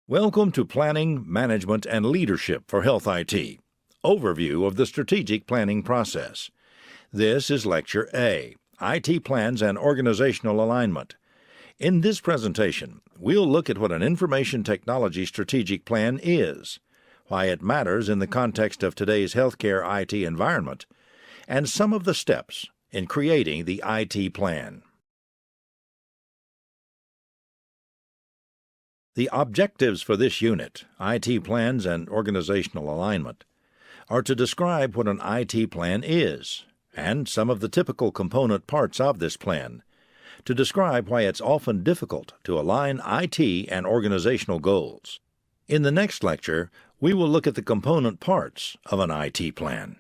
Welcome to Planning, Management, and Leadership for Health IT. Overview of the strategic planning process. This is Lecture A, IT Plans and Organizational Alignment. In this presentation, we'll look at what an information technology strategic plan is, why it matters in the context of today's healthcare IT environment, and some of the steps in creating the IT plan. The objectives for this unit, IT Plans and Organizational Alignment, are to describe what an IT plan is and some of the typical component parts of this plan, to describe why it's often difficult to align IT and organizational goals. In the next lecture, we will look at the component parts of an IT plan.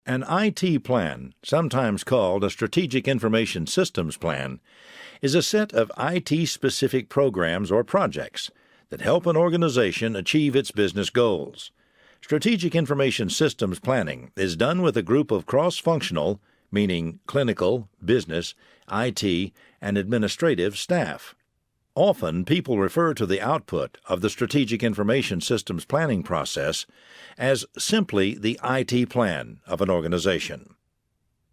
An IT plan, sometimes called a Strategic Information Systems Plan, is a set of IT-specific programs or projects that help an organization achieve its business goals. Strategic Information Systems Planning is done with a group of cross-functional, meaning clinical, business, IT, and administrative staff. Often, people refer to the output of the Strategic Information Systems Planning process as simply the IT plan of an organization.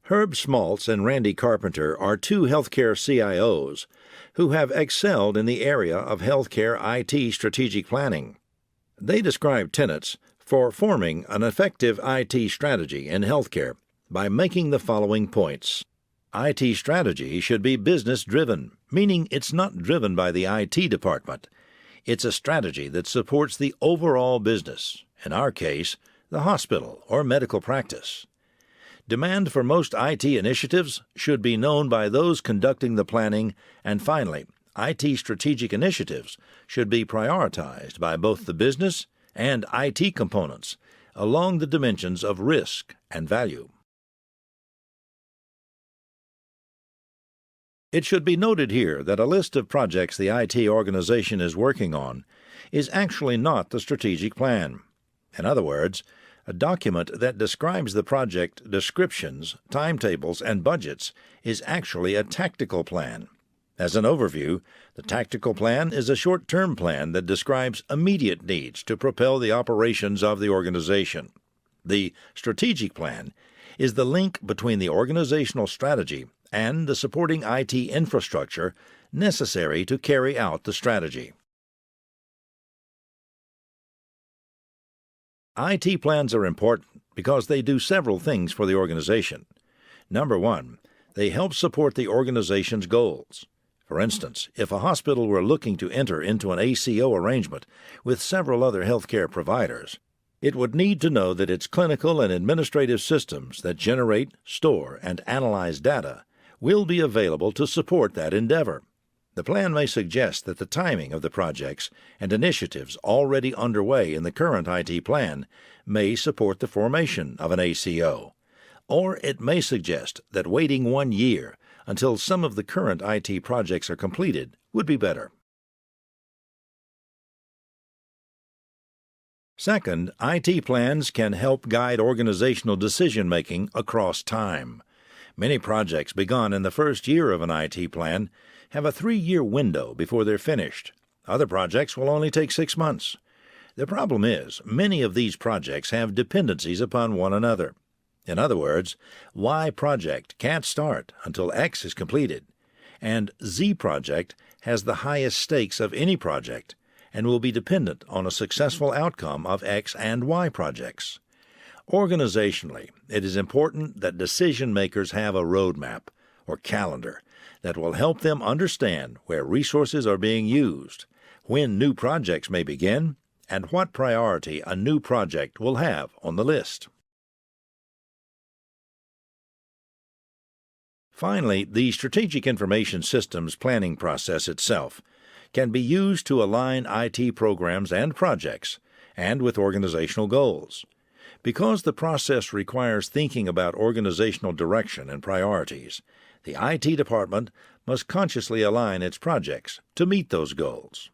Herb Schmaltz and Randy Carpenter are two healthcare CIOs who have excelled in the area of healthcare IT strategic planning. They describe tenets for forming an effective IT strategy in healthcare by making the following points. IT strategy should be business-driven, meaning it's not driven by the IT department. It's a strategy that supports the overall business, in our case, the hospital or medical practice. Demand for most IT initiatives should be known by those conducting the planning, and finally, IT strategic initiatives should be prioritized by both the business and IT components along the dimensions of risk and value. It should be noted here that a list of projects the IT organization is working on is actually not the strategic plan. In other words, a document that describes the project descriptions, timetables, and budgets is actually a tactical plan. As an overview, the tactical plan is a short-term plan that describes immediate needs to propel the operations of the organization. The strategic plan is the link between the organizational strategy and the supporting IT infrastructure necessary to carry out the strategy. IT plans are important because they do several things for the organization. Number one, they help support the organization's goals. For instance, if a hospital were looking to enter into an ACO arrangement with several other healthcare providers, it would need to know that its clinical and administrative systems that generate, store, and analyze data will be available to support that endeavor. The plan may suggest that the timing of the projects and initiatives already underway in the current IT plan may support the formation of an ACO, or it may suggest that waiting 1 year until some of the current IT projects are completed would be better. Second, IT plans can help guide organizational decision-making across time. Many projects begun in the first year of an IT plan have a 3-year window before they're finished. Other projects will only take 6 months. The problem is, many of these projects have dependencies upon one another. In other words, Y project can't start until X is completed, and Z project has the highest stakes of any project and will be dependent on a successful outcome of X and Y projects. Organizationally, it is important that decision-makers have a roadmap, or calendar, that will help them understand where resources are being used, when new projects may begin, and what priority a new project will have on the list. Finally, the Strategic Information Systems planning process itself can be used to align IT programs and projects, and with organizational goals. Because the process requires thinking about organizational direction and priorities, the IT department must consciously align its projects to meet those goals.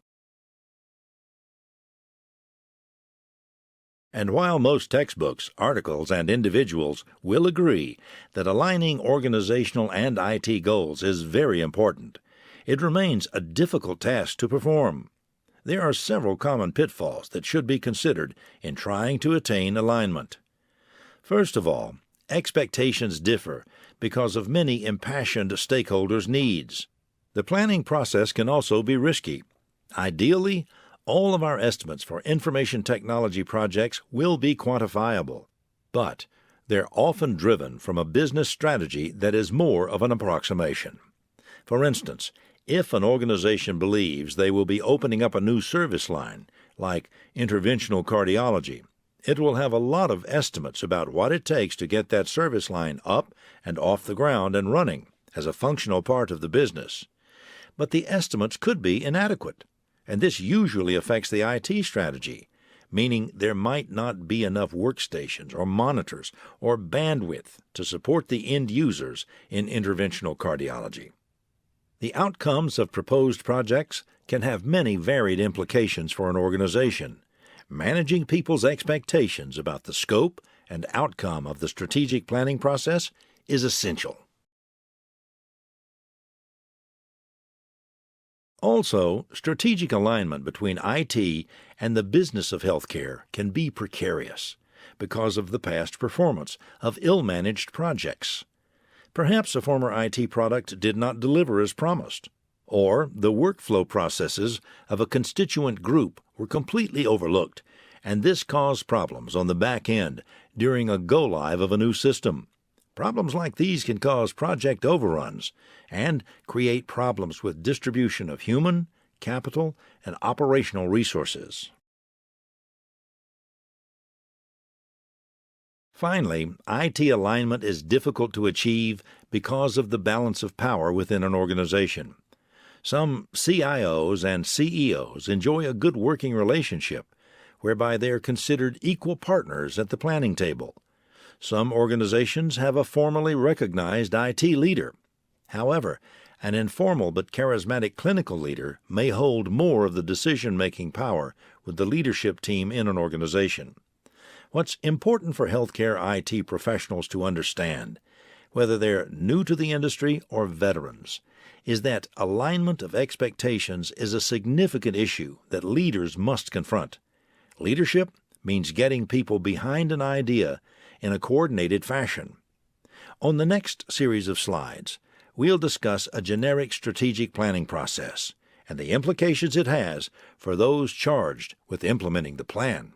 And while most textbooks, articles, and individuals will agree that aligning organizational and IT goals is very important, It remains a difficult task to perform. There are several common pitfalls that should be considered in trying to attain alignment. First of all, expectations differ because of many impassioned stakeholders' needs. The planning process can also be risky. Ideally, all of our estimates for information technology projects will be quantifiable, but they're often driven from a business strategy that is more of an approximation. For instance, if an organization believes they will be opening up a new service line, like interventional cardiology, it will have a lot of estimates about what it takes to get that service line up and off the ground and running as a functional part of the business. But the estimates could be inadequate, and this usually affects the IT strategy, meaning there might not be enough workstations or monitors or bandwidth to support the end users in interventional cardiology. The outcomes of proposed projects can have many varied implications for an organization. Managing people's expectations about the scope and outcome of the strategic planning process is essential. Also, strategic alignment between IT and the business of healthcare can be precarious because of the past performance of ill-managed projects. Perhaps a former IT product did not deliver as promised, or the workflow processes of a constituent group were completely overlooked, and this caused problems on the back end during a go-live of a new system. Problems like these can cause project overruns and create problems with distribution of human, capital, and operational resources. Finally, IT alignment is difficult to achieve because of the balance of power within an organization. Some CIOs and CEOs enjoy a good working relationship, whereby they are considered equal partners at the planning table. Some organizations have a formally recognized IT leader. However, an informal but charismatic clinical leader may hold more of the decision-making power with the leadership team in an organization. What's important for healthcare IT professionals to understand, whether they're new to the industry or veterans, is that alignment of expectations is a significant issue that leaders must confront. Leadership means getting people behind an idea in a coordinated fashion. On the next series of slides, we'll discuss a generic strategic planning process and the implications it has for those charged with implementing the plan.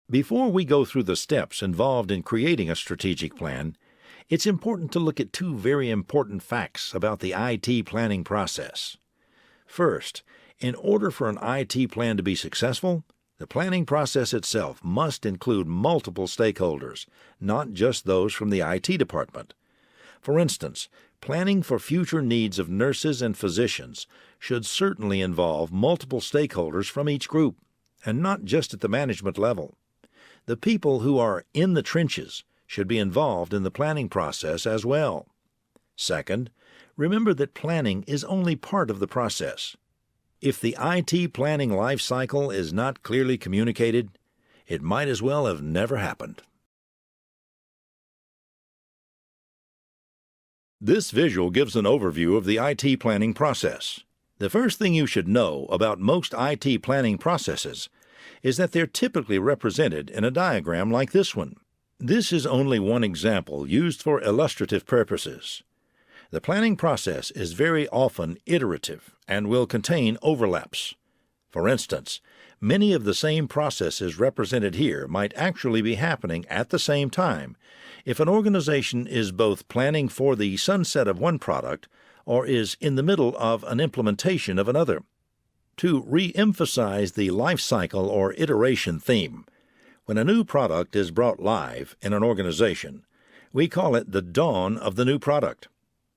Before we go through the steps involved in creating a strategic plan, it's important to look at two very important facts about the IT planning process. First, in order for an IT plan to be successful, the planning process itself must include multiple stakeholders, not just those from the IT department. For instance, planning for future needs of nurses and physicians should certainly involve multiple stakeholders from each group, and not just at the management level. The people who are in the trenches should be involved in the planning process as well. Second, remember that planning is only part of the process. If the IT planning life cycle is not clearly communicated, it might as well have never happened. This visual gives an overview of the IT planning process. The first thing you should know about most IT planning processes is that they're typically represented in a diagram like this one. This is only one example used for illustrative purposes. The planning process is very often iterative and will contain overlaps. For instance, many of the same processes represented here might actually be happening at the same time if an organization is both planning for the sunset of one product or is in the middle of an implementation of another. To re-emphasize the life cycle or iteration theme, when a new product is brought live in an organization, we call it the dawn of the new product.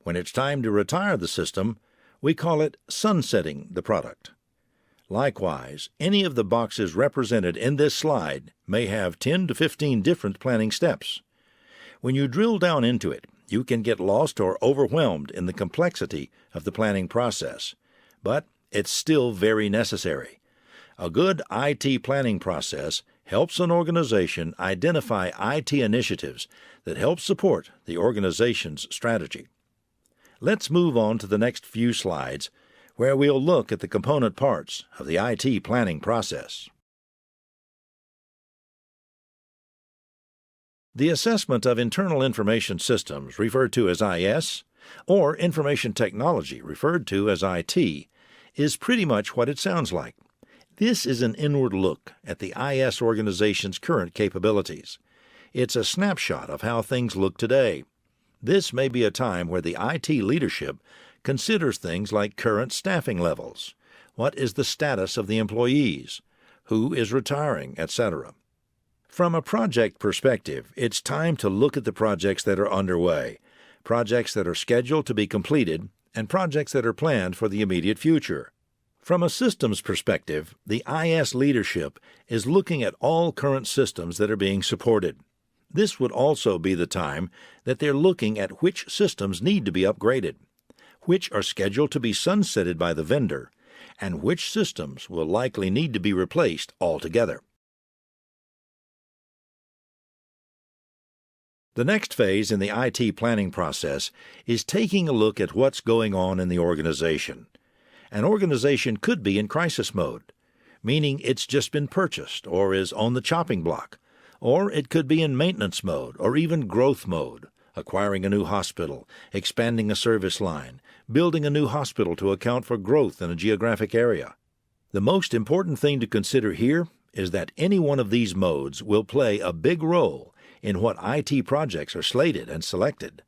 When it's time to retire the system, we call it sunsetting the product. Likewise, any of the boxes represented in this slide may have 10 to 15 different planning steps. When you drill down into it, you can get lost or overwhelmed in the complexity of the planning process, but it's still very necessary. A good IT planning process helps an organization identify IT initiatives that help support the organization's strategy. Let's move on to the next few slides, where we'll look at the component parts of the IT planning process. The assessment of internal information systems, referred to as IS, or information technology, referred to as IT, is pretty much what it sounds like. This is an inward look at the IS organization's current capabilities. It's a snapshot of how things look today. This may be a time where the IT leadership considers things like current staffing levels, what is the status of the employees, who is retiring, etc. From a project perspective, it's time to look at the projects that are underway, projects that are scheduled to be completed, and projects that are planned for the immediate future. From a systems perspective, the IS leadership is looking at all current systems that are being supported. This would also be the time that they're looking at which systems need to be upgraded, which are scheduled to be sunsetted by the vendor, and which systems will likely need to be replaced altogether. The next phase in the IT planning process is taking a look at what's going on in the organization. An organization could be in crisis mode, meaning it's just been purchased or is on the chopping block, or it could be in maintenance mode or even growth mode, acquiring a new hospital, expanding a service line, building a new hospital to account for growth in a geographic area. The most important thing to consider here is that any one of these modes will play a big role in what IT projects are slated and selected.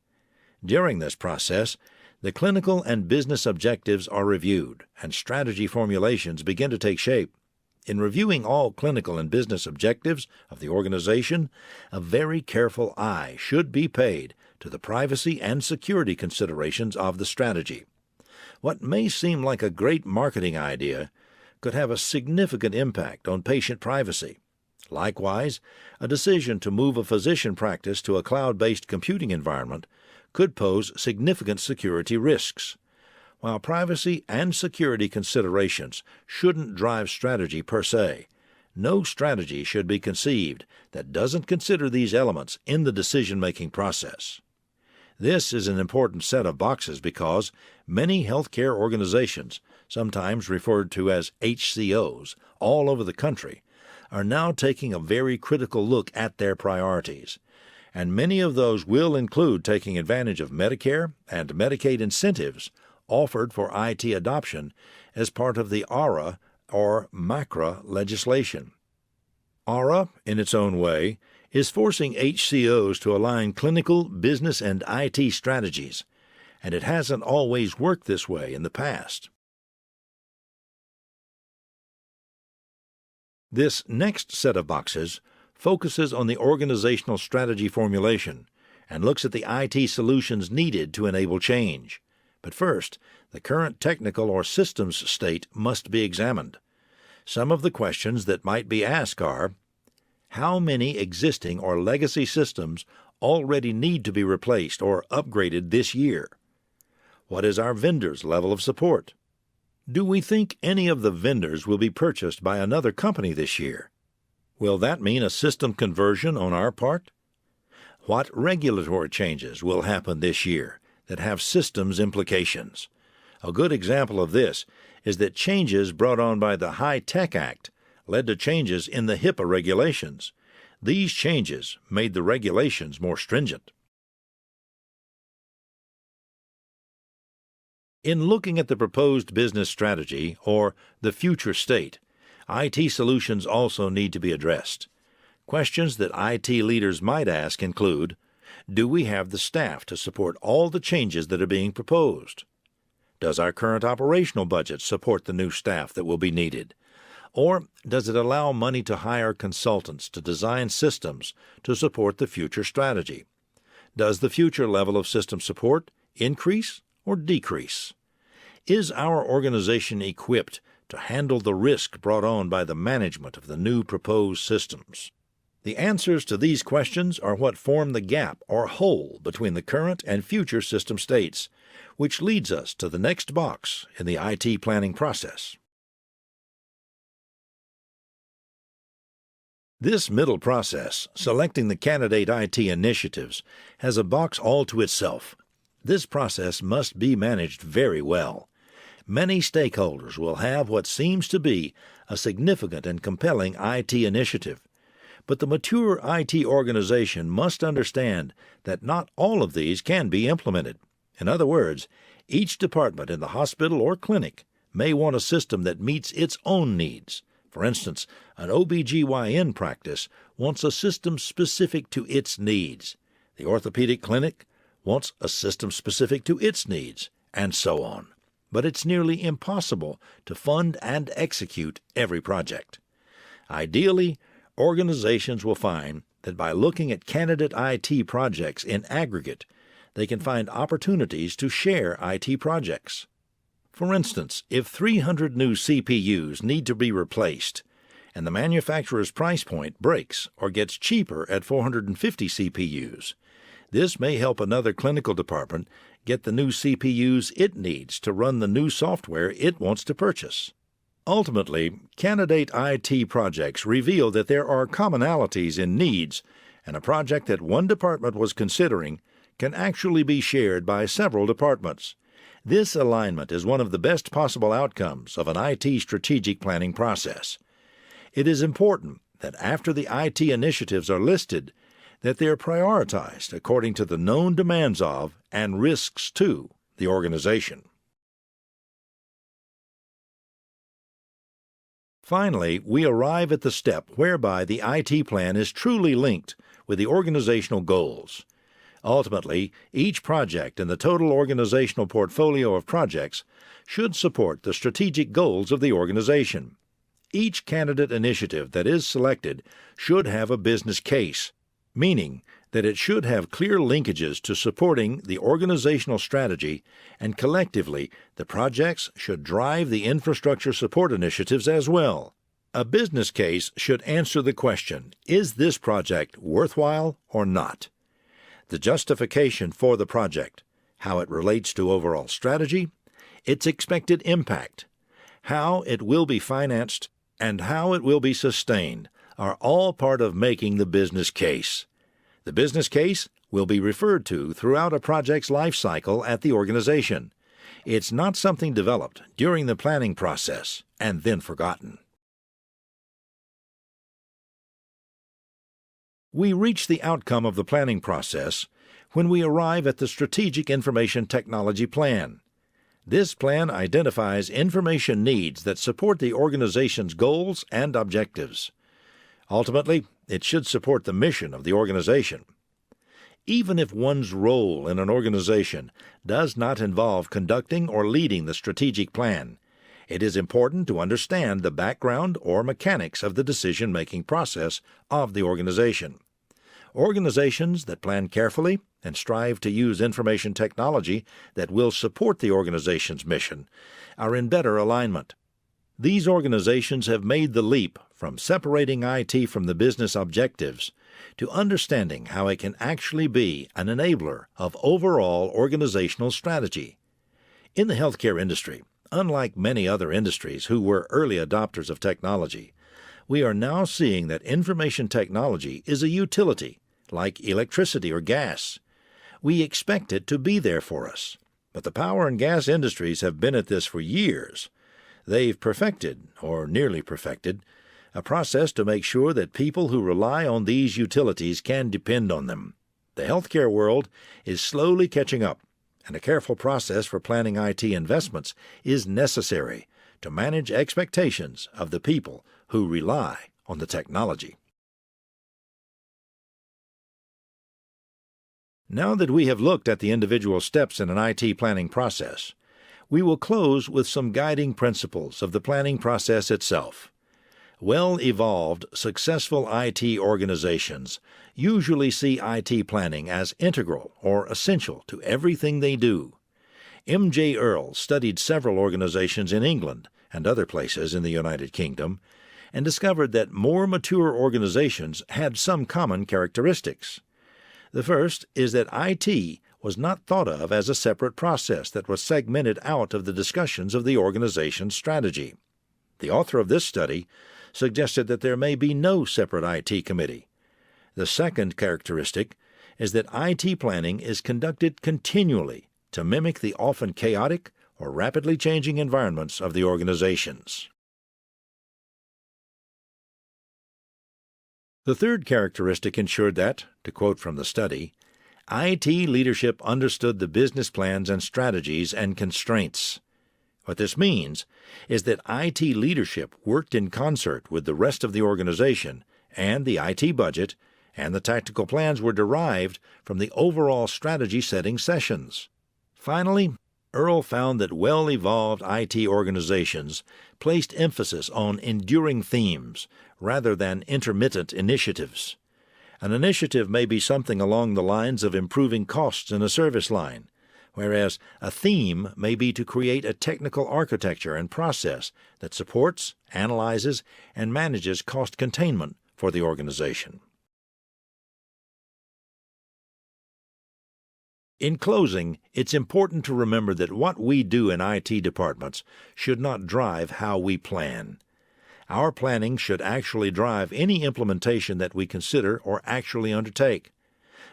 During this process, the clinical and business objectives are reviewed, and strategy formulations begin to take shape. In reviewing all clinical and business objectives of the organization, a very careful eye should be paid to the privacy and security considerations of the strategy. What may seem like a great marketing idea could have a significant impact on patient privacy. Likewise, a decision to move a physician practice to a cloud-based computing environment could pose significant security risks. While privacy and security considerations shouldn't drive strategy per se, no strategy should be conceived that doesn't consider these elements in the decision-making process. This is an important set of boxes because many healthcare organizations, sometimes referred to as HCOs, all over the country, are now taking a very critical look at their priorities, and many of those will include taking advantage of Medicare and Medicaid incentives offered for IT adoption as part of the ARA or MACRA legislation. ARA, in its own way, is forcing HCOs to align clinical, business, and IT strategies, and it hasn't always worked this way in the past. This next set of boxes focuses on the organizational strategy formulation and looks at the IT solutions needed to enable change. But first, the current technical or systems state must be examined. Some of the questions that might be asked are: how many existing or legacy systems already need to be replaced or upgraded this year? What is our vendors' level of support? Do we think any of the vendors will be purchased by another company this year? Will that mean a system conversion on our part? What regulatory changes will happen this year that have systems implications? A good example of this is that changes brought on by the High-Tech Act led to changes in the HIPAA regulations. These changes made the regulations more stringent. In looking at the proposed business strategy, or the future state, IT solutions also need to be addressed. Questions that IT leaders might ask include: do we have the staff to support all the changes that are being proposed? Does our current operational budget support the new staff that will be needed? Or does it allow money to hire consultants to design systems to support the future strategy? Does the future level of system support increase or decrease? Is our organization equipped to handle the risk brought on by the management of the new proposed systems? The answers to these questions are what form the gap or hole between the current and future system states, which leads us to the next box in the IT planning process. This middle process, selecting the candidate IT initiatives, has a box all to itself. This process must be managed very well. Many stakeholders will have what seems to be a significant and compelling IT initiative. But the mature IT organization must understand that not all of these can be implemented. In other words, each department in the hospital or clinic may want a system that meets its own needs. For instance, an OB/GYN practice wants a system specific to its needs. The orthopedic clinic wants a system specific to its needs, and so on. But it's nearly impossible to fund and execute every project. Ideally, organizations will find that by looking at candidate IT projects in aggregate, they can find opportunities to share IT projects. For instance, if 300 new CPUs need to be replaced, and the manufacturer's price point breaks or gets cheaper at 450 CPUs, this may help another clinical department get the new CPUs it needs to run the new software it wants to purchase. Ultimately, candidate IT projects reveal that there are commonalities in needs, and a project that one department was considering can actually be shared by several departments. This alignment is one of the best possible outcomes of an IT strategic planning process. It is important that after the IT initiatives are listed, that they are prioritized according to the known demands of and risks to the organization. Finally, we arrive at the step whereby the IT plan is truly linked with the organizational goals. Ultimately, each project in the total organizational portfolio of projects should support the strategic goals of the organization. Each candidate initiative that is selected should have a business case, meaning that it should have clear linkages to supporting the organizational strategy, and collectively, the projects should drive the infrastructure support initiatives as well. A business case should answer the question, is this project worthwhile or not? The justification for the project, how it relates to overall strategy, its expected impact, how it will be financed, and how it will be sustained are all part of making the business case. The business case will be referred to throughout a project's life cycle at the organization. It's not something developed during the planning process and then forgotten. We reach the outcome of the planning process when we arrive at the Strategic Information Technology Plan. This plan identifies information needs that support the organization's goals and objectives. Ultimately, it should support the mission of the organization. Even if one's role in an organization does not involve conducting or leading the strategic plan, it is important to understand the background or mechanics of the decision-making process of the organization. Organizations that plan carefully and strive to use information technology that will support the organization's mission are in better alignment. These organizations have made the leap from separating IT from the business objectives to understanding how it can actually be an enabler of overall organizational strategy. In the healthcare industry, unlike many other industries who were early adopters of technology, we are now seeing that information technology is a utility, like electricity or gas. We expect it to be there for us, but the power and gas industries have been at this for years. They've perfected, or nearly perfected, a process to make sure that people who rely on these utilities can depend on them. The healthcare world is slowly catching up, and a careful process for planning IT investments is necessary to manage expectations of the people who rely on the technology. Now that we have looked at the individual steps in an IT planning process, we will close with some guiding principles of the planning process itself. Well-evolved, successful IT organizations usually see IT planning as integral or essential to everything they do. M.J. Earle studied several organizations in England and other places in the United Kingdom and discovered that more mature organizations had some common characteristics. The first is that IT was not thought of as a separate process that was segmented out of the discussions of the organization's strategy. The author of this study suggested that there may be no separate IT committee. The second characteristic is that IT planning is conducted continually to mimic the often chaotic or rapidly changing environments of the organizations. The third characteristic ensured that, to quote from the study, IT leadership understood the business plans and strategies and constraints. What this means is that IT leadership worked in concert with the rest of the organization, and the IT budget and the tactical plans were derived from the overall strategy-setting sessions. Finally, Earl found that well-evolved IT organizations placed emphasis on enduring themes rather than intermittent initiatives. An initiative may be something along the lines of improving costs in a service line, whereas a theme may be to create a technical architecture and process that supports, analyzes, and manages cost containment for the organization. In closing, it's important to remember that what we do in IT departments should not drive how we plan. Our planning should actually drive any implementation that we consider or actually undertake.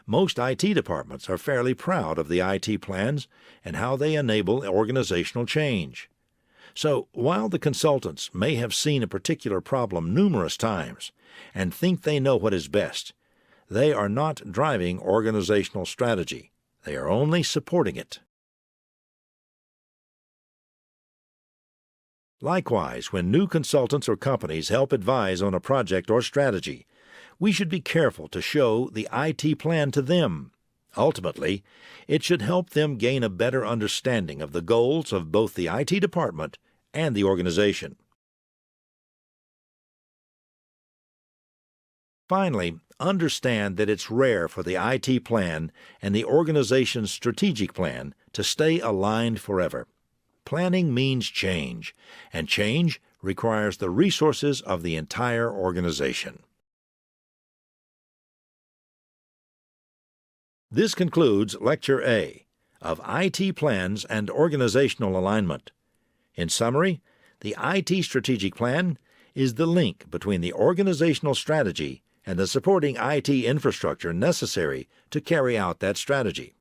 Most IT departments are fairly proud of the IT plans and how they enable organizational change. So, while the consultants may have seen a particular problem numerous times and think they know what is best, they are not driving organizational strategy. They are only supporting it. Likewise, when new consultants or companies help advise on a project or strategy, we should be careful to show the IT plan to them. Ultimately, it should help them gain a better understanding of the goals of both the IT department and the organization. Finally, understand that it's rare for the IT plan and the organization's strategic plan to stay aligned forever. Planning means change, and change requires the resources of the entire organization. This concludes Lecture A of IT Plans and Organizational Alignment. In summary, the IT strategic plan is the link between the organizational strategy and the supporting IT infrastructure necessary to carry out that strategy.